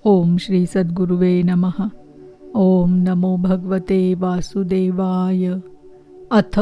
ओम श्री सद्गुरुवे नमः। ओम नमो भगवते वासुदेवाय। अथ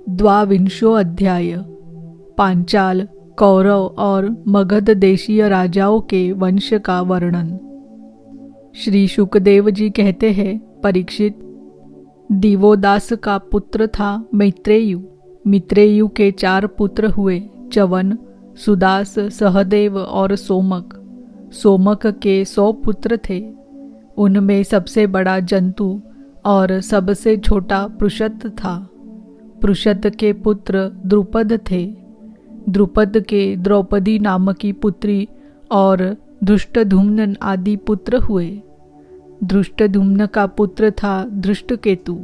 द्वाविंशो अध्याय। पांचाल, कौरव और मगध देशीय राजाओं के वंश का वर्णन। श्री शुकदेव जी कहते हैं, परीक्षित, दिवोदास का पुत्र था मैत्रेयु। मित्रेयु के 4 पुत्र हुए, च्यवन, सुदास, सहदेव और सोमक। सोमक के 100 पुत्र थे। उनमें सबसे बड़ा जंतु और सबसे छोटा पृषत था। पृषत के पुत्र द्रुपद थे। द्रुपद के द्रौपदी नाम की पुत्री और धृष्टद्युम्न आदि पुत्र हुए। धृष्टद्युम्न का पुत्र था धृष्टकेतु।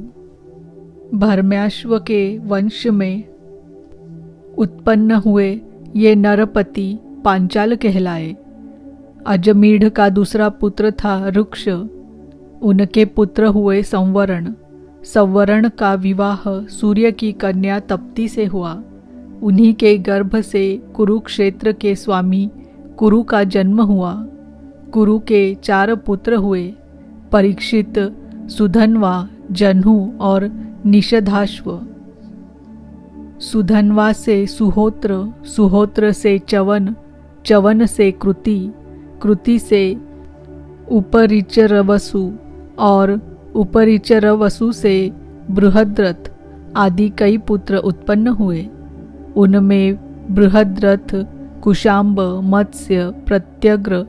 भर्म्याश्व के वंश में उत्पन्न हुए ये नरपति पांचाल कहलाए। अजमीढ़ का दूसरा पुत्र था रुक्ष। उनके पुत्र हुए संवरण। संवरण का विवाह सूर्य की कन्या तप्ती से हुआ। उन्हीं के गर्भ से कुरुक्षेत्र के स्वामी कुरु का जन्म हुआ। कुरु के 4 पुत्र हुए, परीक्षित, सुधन्वा, जन्हू और निषधाश्व। सुधन्वा से सुहोत्र, सुहोत्र से च्यवन, च्यवन से कृति, कृति से उपरिचरवसु और उपरिचरवसु से बृहद्रथ आदि कई पुत्र उत्पन्न हुए। उनमें बृहद्रथ, कुशाम्ब, मत्स्य, प्रत्यग्र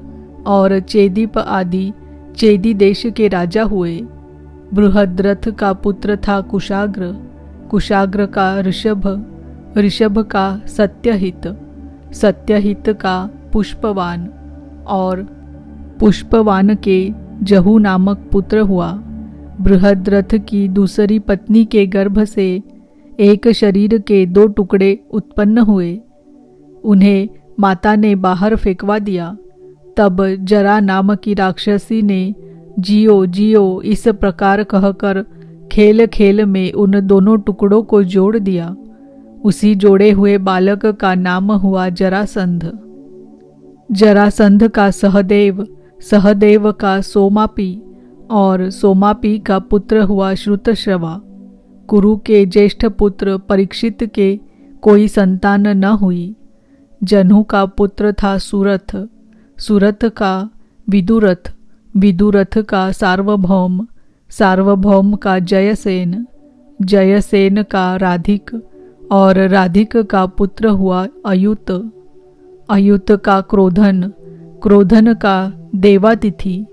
और चेदीप आदि चेदी देश के राजा हुए। बृहद्रथ का पुत्र था कुशाग्र, कुशाग्र का ऋषभ, ऋषभ का सत्यहित, सत्यहित का पुष्पवान और पुष्पवान के जहू नामक पुत्र हुआ। बृहद्रथ की दूसरी पत्नी के गर्भ से एक शरीर के 2 टुकड़े उत्पन्न हुए। उन्हें माता ने बाहर फेंकवा दिया। तब जरा नाम की राक्षसी ने जियो जियो इस प्रकार कहकर खेल खेल में उन दोनों टुकड़ों को जोड़ दिया। उसी जोड़े हुए बालक का नाम हुआ जरासंध। जरासंध का सहदेव, सहदेव का सोमापी और सोमापी का पुत्र हुआ श्रुतश्रवा। कुरु के ज्येष्ठ पुत्र परीक्षित के कोई संतान न हुई। जन्हू का पुत्र था सुरथ, सुरथ का विदुरथ, विदुरथ का सार्वभौम, सार्वभौम का जयसेन, जयसेन का राधिक और राधिक का पुत्र हुआ अयुत, अयुत का क्रोधन, क्रोधन का देवातिथि,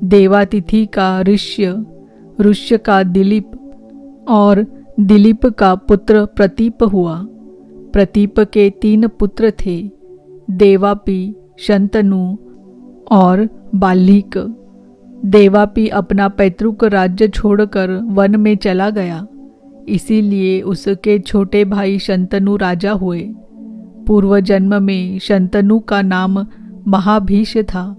देवातिथि का ऋष्य, ऋष्य का दिलीप और दिलीप का पुत्र प्रतीप हुआ। प्रतीप के 3 पुत्र थे, देवापी, शंतनु और बाल्हिक। देवापी अपना पैतृक राज्य छोड़कर वन में चला गया, इसीलिए उसके छोटे भाई शंतनु राजा हुए। पूर्व जन्म में शंतनु का नाम महाभीष था।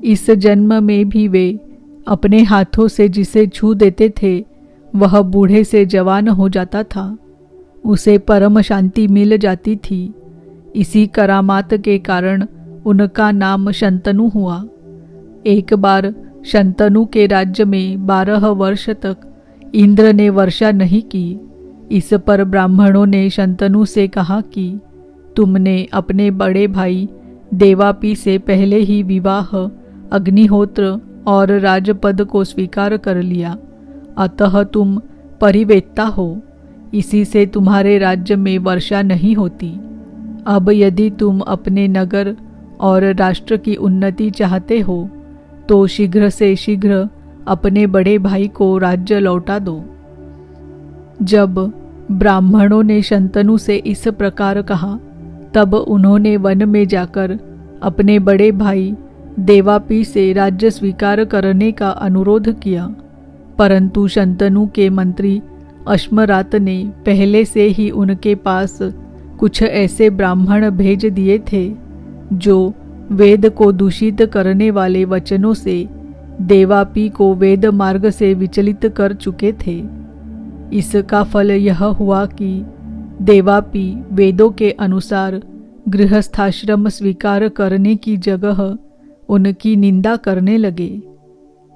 इस जन्म में भी वे अपने हाथों से जिसे छू देते थे वह बूढ़े से जवान हो जाता था। उसे परम शांति मिल जाती थी। इसी करामात के कारण उनका नाम शंतनु हुआ। एक बार शंतनु के राज्य में 12 वर्ष तक इंद्र ने वर्षा नहीं की। इस पर ब्राह्मणों ने शंतनु से कहा कि तुमने अपने बड़े भाई देवापी से पहले ही विवाह, अग्निहोत्र और राजपद को स्वीकार कर लिया, अतः तुम परिवेत्ता हो। इसी से तुम्हारे राज्य में वर्षा नहीं होती। अब यदि तुम अपने नगर और राष्ट्र की उन्नति चाहते हो तो शीघ्र से शीघ्र अपने बड़े भाई को राज्य लौटा दो। जब ब्राह्मणों ने शंतनु से इस प्रकार कहा तब उन्होंने वन में जाकर अपने बड़े भाई देवापी से राज्य स्वीकार करने का अनुरोध किया। परंतु शंतनु के मंत्री अश्मरात ने पहले से ही उनके पास कुछ ऐसे ब्राह्मण भेज दिए थे जो वेद को दूषित करने वाले वचनों से देवापी को वेद मार्ग से विचलित कर चुके थे। इसका फल यह हुआ कि देवापी वेदों के अनुसार गृहस्थाश्रम स्वीकार करने की जगह उनकी निंदा करने लगे।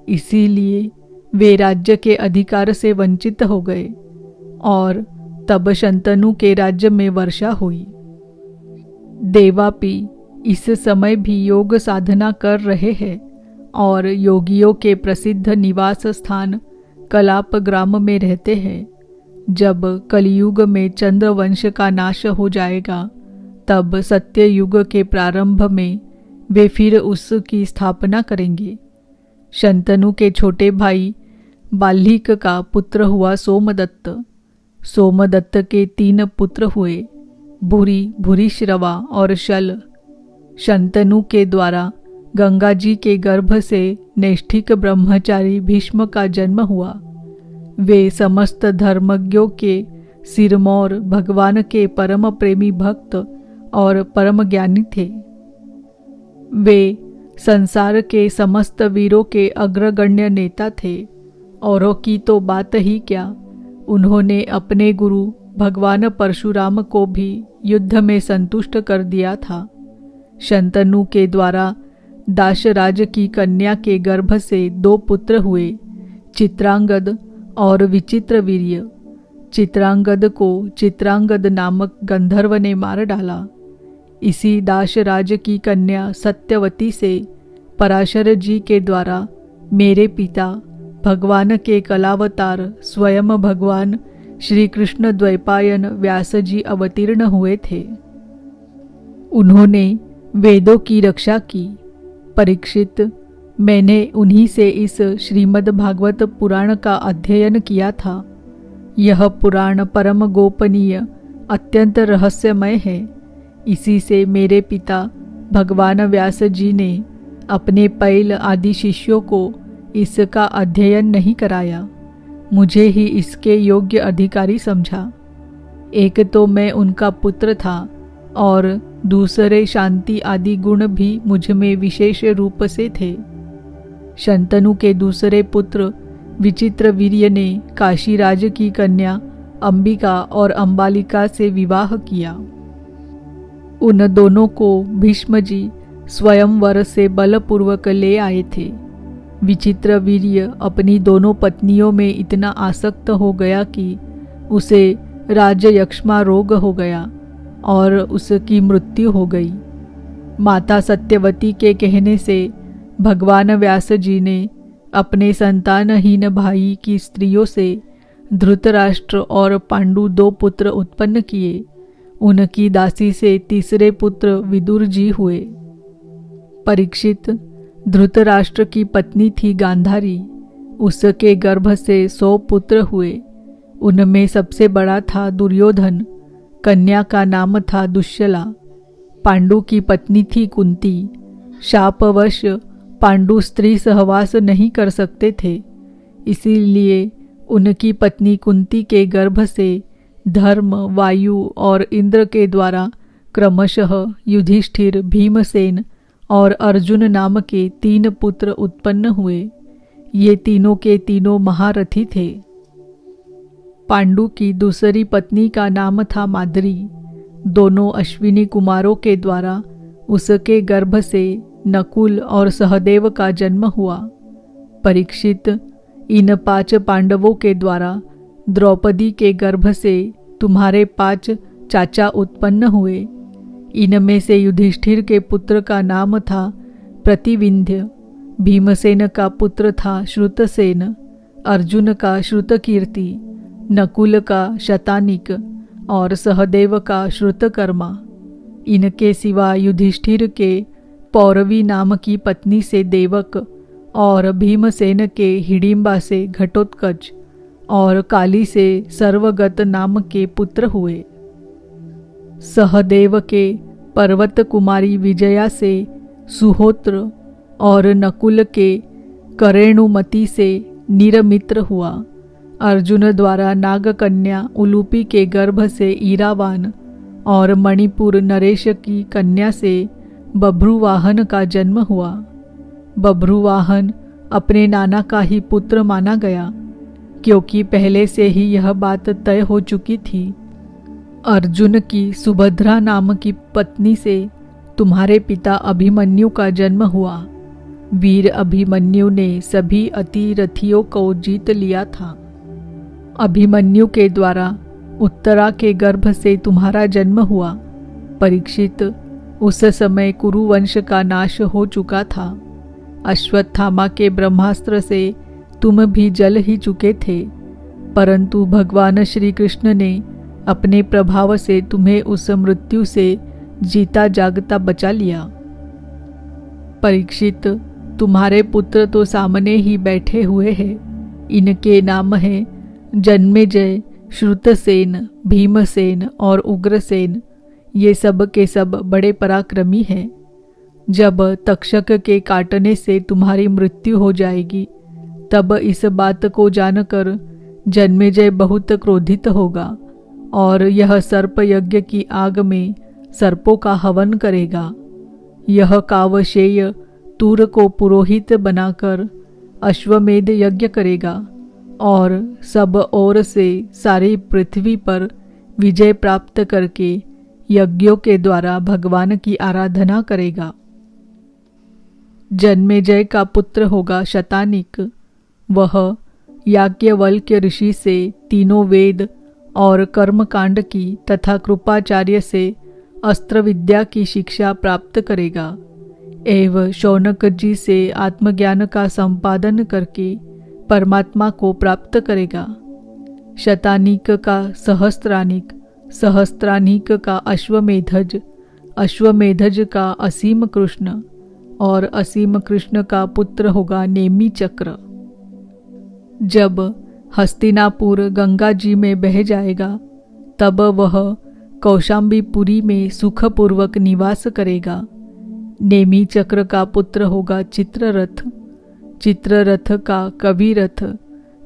इसीलिए वे राज्य के अधिकार से वंचित हो गए और तब शंतनु के राज्य में वर्षा हुई। देवापि इस समय भी योग साधना कर रहे हैं और योगियों के प्रसिद्ध निवास स्थान कलाप ग्राम में रहते हैं। जब कलियुग में चंद्रवंश का नाश हो जाएगा तब सत्य युग के प्रारंभ में वे फिर उसकी स्थापना करेंगे। शंतनु के छोटे भाई बाल्हिक का पुत्र हुआ सोमदत्त। सोमदत्त के 3 पुत्र हुए, भूरि, भूरिश्रवा और शल। शंतनु के द्वारा गंगा जी के गर्भ से नैष्ठिक ब्रह्मचारी भीष्म का जन्म हुआ। वे समस्त धर्मज्ञों के सिरमौर, भगवान के परम प्रेमी भक्त और परम ज्ञानी थे। वे संसार के समस्त वीरों के अग्रगण्य नेता थे। औरों की तो बात ही क्या, उन्होंने अपने गुरु भगवान परशुराम को भी युद्ध में संतुष्ट कर दिया था। शंतनु के द्वारा दाशराज की कन्या के गर्भ से 2 पुत्र हुए, चित्रांगद और विचित्रवीर्य। चित्रांगद को चित्रांगद नामक गंधर्व ने मार डाला। इसी दाशराज की कन्या सत्यवती से पराशर जी के द्वारा मेरे पिता भगवान के कलावतार स्वयं भगवान श्री कृष्ण द्वैपायन व्यास जी अवतीर्ण हुए थे। उन्होंने वेदों की रक्षा की। परीक्षित, मैंने उन्हीं से इस श्रीमद् भागवत पुराण का अध्ययन किया था। यह पुराण परम गोपनीय, अत्यंत रहस्यमय है। इसी से मेरे पिता भगवान व्यास जी ने अपने पैल आदि शिष्यों को इसका अध्ययन नहीं कराया, मुझे ही इसके योग्य अधिकारी समझा। एक तो मैं उनका पुत्र था और दूसरे शांति आदि गुण भी मुझ में विशेष रूप से थे। शंतनु के दूसरे पुत्र विचित्रवीर्य ने काशीराज की कन्या अंबिका और अंबालिका से विवाह किया। उन दोनों को भीष्म जी स्वयंवर से बलपूर्वक ले आए थे। विचित्रवीर्य अपनी दोनों पत्नियों में इतना आसक्त हो गया कि उसे राजयक्ष्मा रोग हो गया और उसकी मृत्यु हो गई। माता सत्यवती के कहने से भगवान व्यास जी ने अपने संतानहीन भाई की स्त्रियों से धृतराष्ट्र और पांडु 2 पुत्र उत्पन्न किए। उनकी दासी से तीसरे पुत्र विदुर जी हुए। परीक्षित, धृतराष्ट्र की पत्नी थी गांधारी। उसके गर्भ से 100 पुत्र हुए। उनमें सबसे बड़ा था दुर्योधन। कन्या का नाम था दुश्शला। पांडु की पत्नी थी कुंती। शापवश पांडु स्त्री सहवास नहीं कर सकते थे, इसीलिए उनकी पत्नी कुंती के गर्भ से धर्म, वायु और इंद्र के द्वारा क्रमशः युधिष्ठिर, भीमसेन और अर्जुन नाम के 3 पुत्र उत्पन्न हुए। ये तीनों के तीनों महारथी थे। पांडु की दूसरी पत्नी का नाम था माद्री। दोनों अश्विनी कुमारों के द्वारा उसके गर्भ से नकुल और सहदेव का जन्म हुआ। परीक्षित, इन 5 पांडवों के द्वारा द्रौपदी के गर्भ से तुम्हारे 5 चाचा उत्पन्न हुए। इनमें से युधिष्ठिर के पुत्र का नाम था प्रतिविंध्य, भीमसेन का पुत्र था श्रुतसेन, अर्जुन का श्रुतकीर्ति, नकुल का शतानिक और सहदेव का श्रुतकर्मा। इनके सिवा युधिष्ठिर के पौरवी नाम की पत्नी से देवक और भीमसेन के हिडिंबा से घटोत्कच और काली से सर्वगत नाम के पुत्र हुए। सहदेव के पर्वत कुमारी विजया से सुहोत्र और नकुल के करेणुमति से निरमित्र हुआ। अर्जुन द्वारा नागकन्या उलूपी के गर्भ से ईरावान और मणिपुर नरेश की कन्या से बभ्रुवाहन का जन्म हुआ। बभ्रुवाहन अपने नाना का ही पुत्र माना गया, क्योंकि पहले से ही यह बात तय हो चुकी थी। अर्जुन की सुभद्रा नाम की पत्नी से तुम्हारे पिता अभिमन्यु का जन्म हुआ। वीर अभिमन्यु ने सभी अतिरथियों को जीत लिया था। अभिमन्यु के द्वारा उत्तरा के गर्भ से तुम्हारा जन्म हुआ। परीक्षित, उस समय कुरुवंश का नाश हो चुका था। अश्वत्थामा के ब्रह्मास्त्र से तुम भी जल ही चुके थे, परंतु भगवान श्री कृष्ण ने अपने प्रभाव से तुम्हें उस मृत्यु से जीता जागता बचा लिया। परीक्षित, तुम्हारे पुत्र तो सामने ही बैठे हुए हैं। इनके नाम हैं जन्मेजय, श्रुतसेन, भीमसेन और उग्रसेन। ये सब के सब बड़े पराक्रमी हैं। जब तक्षक के काटने से तुम्हारी मृत्यु हो जाएगी, तब इस बात को जानकर जन्मेजय बहुत क्रोधित होगा और यह सर्प यज्ञ की आग में सर्पों का हवन करेगा। यह कावशेय तूर को पुरोहित बनाकर अश्वमेध यज्ञ करेगा और सब ओर से सारी पृथ्वी पर विजय प्राप्त करके यज्ञों के द्वारा भगवान की आराधना करेगा। जन्मेजय का पुत्र होगा शतानिक। वह याज्ञवल्क्य ऋषि से तीनों वेद और कर्मकांड की तथा कृपाचार्य से अस्त्र विद्या की शिक्षा प्राप्त करेगा एवं शौनक जी से आत्मज्ञान का संपादन करके परमात्मा को प्राप्त करेगा। शतानिक का सहस्त्रानिक, सहस्त्रानिक का अश्वमेधज, अश्वमेधज का असीम कृष्ण और असीम कृष्ण का पुत्र होगा नेमी चक्र। जब हस्तिनापुर गंगा जी में बह जाएगा, तब वह कौशाम्बीपुरी में सुखपूर्वक निवास करेगा। नेमी चक्र का पुत्र होगा चित्ररथ, चित्ररथ का कविरथ,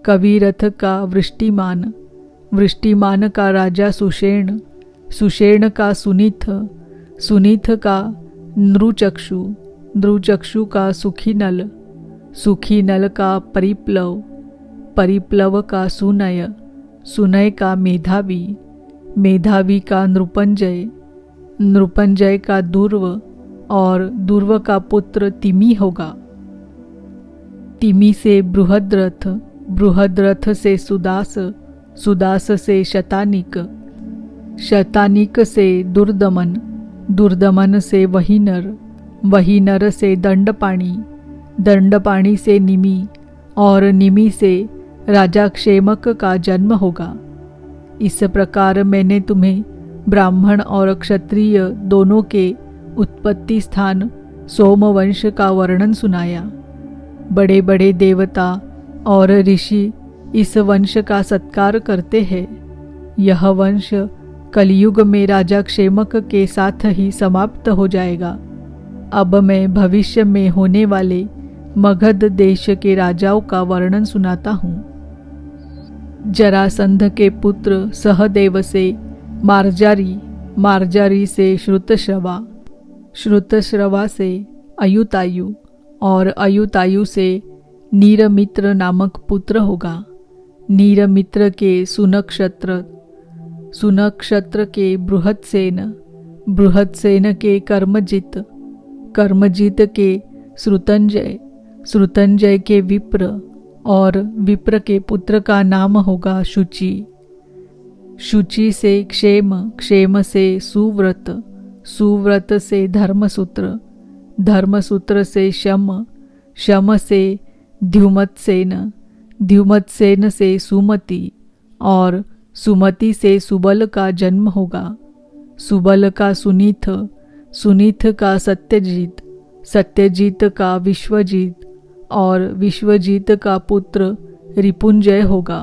कविरथ का वृष्टिमान, वृष्टिमान का राजा सुषेण, सुषेण का सुनीथ, सुनीथ का नृचक्षु, नृचक्षु का सुखीनल, सुखीनल का परिप्लव, परिप्लव का सुनय, सुनय का मेधावी, मेधावी का नृपंजय, नृपंजय का दुर्व और दुर्व का पुत्र तिमी होगा। तिमी से बृहद्रथ, बृहद्रथ से सुदास, सुदास से शतानिक, शतानिक से दुर्दमन, दुर्दमन से वहीनर, वहीनर से दंडपाणी, दंडपाणी से निमि और निमि से राजा क्षेमक का जन्म होगा। इस प्रकार मैंने तुम्हें ब्राह्मण और क्षत्रिय दोनों के उत्पत्ति स्थान सोमवंश का वर्णन सुनाया। बड़े बड़े देवता और ऋषि इस वंश का सत्कार करते हैं। यह वंश कलयुग में राजा क्षेमक के साथ ही समाप्त हो जाएगा। अब मैं भविष्य में होने वाले मगध देश के राजाओं का वर्णन सुनाता हूँ। जरासंध के पुत्र सहदेव से मार्जारी, मार्जारी से श्रुतश्रवा, श्रुतश्रवा से अयुतायु और अयुतायु से नीरमित्र नामक पुत्र होगा। नीरमित्र के सुनक्षत्र, सुनक्षत्र के बृहत्सेन, बृहत्सेन के कर्मजित, कर्मजित के श्रुतंजय, श्रुतंजय के विप्र और विप्र के पुत्र का नाम होगा शुचि। शुचि से क्षेम, क्षेम से सुव्रत, सुव्रत से धर्मसूत्र, धर्मसूत्र से शम, शम से द्युमत्सेन, द्युमत्सेन से सुमति और सुमति से सुबल का जन्म होगा। सुबल का सुनीथ, सुनीथ का सत्यजीत, सत्यजीत का विश्वजीत और विश्वजीत का पुत्र रिपुंजय होगा।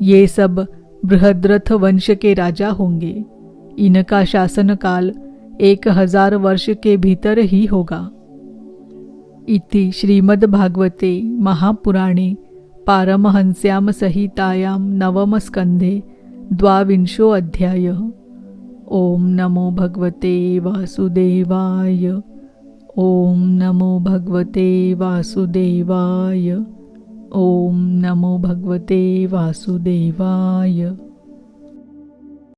ये सब बृहद्रथ वंश के राजा होंगे। इनका शासनकाल 1000 वर्ष के भीतर ही होगा। इति श्रीमद्भागवते महापुराणे पारमहंस्यां संहितायां नवमस्कन्धे 22 अध्यायः। ओम नमो भगवते वासुदेवाय। ओम नमो भगवते वासुदेवाय। ओम नमो भगवते वासुदेवाय।